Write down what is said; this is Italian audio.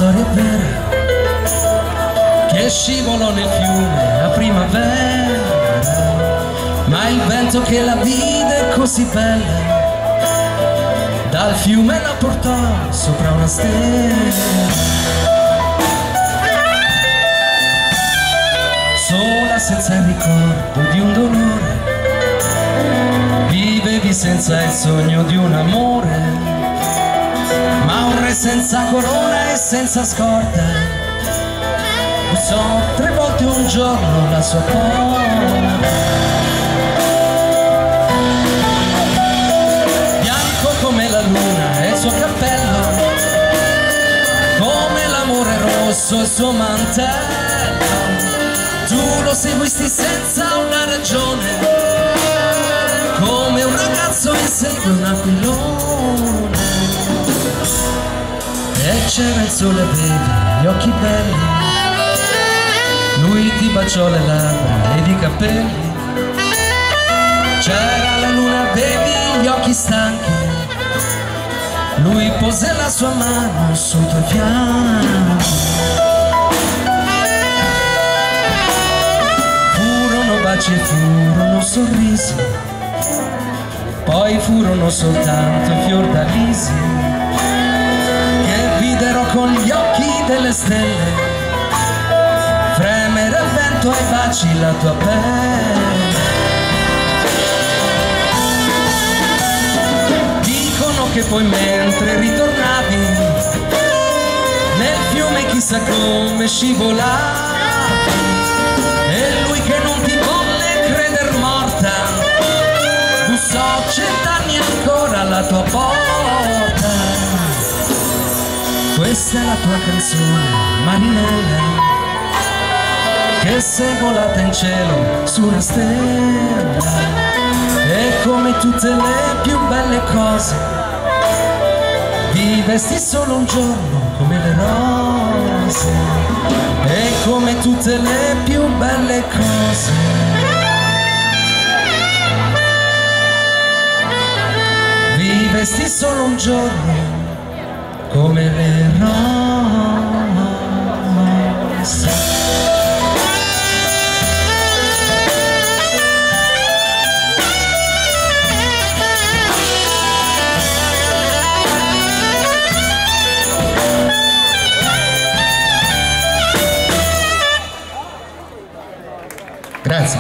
storia vera che scivolò nel fiume a primavera, ma il vento che la vide così bella dal fiume la portò sopra una stella. Sola senza il ricordo di un dolore, vivevi senza il sogno di un amore, ma un re senza corona e senza scorta bussò 3 volte un giorno la sua porta. Bianco come la luna e il suo cappello, come l'amore rosso il suo mantello, tu lo seguisti senza una ragione, come un ragazzo insegue un aquilone. E c'era il sole, avevi gli occhi belli, lui ti baciò le labbra ed i capelli. C'era la luna, avevi gli occhi stanchi, lui pose la sua mano sui tuoi fianchi. Baci e furono sorrisi, poi furono soltanto fiordalisi che videro con gli occhi delle stelle fremere al vento ai baci la tua pelle. Dicono che poi mentre ritornavi nel fiume chissà come scivolavi, e lui che non ti volle creder morta bussò 100 anni ancora alla tua porta. Questa è la tua canzone, Marinella, che sei volata in cielo su una stella, e come tutte le più belle cose vivesti solo un giorno come le rose, e come tutte le più belle cose vivesti solo un giorno come le rose. Grazie.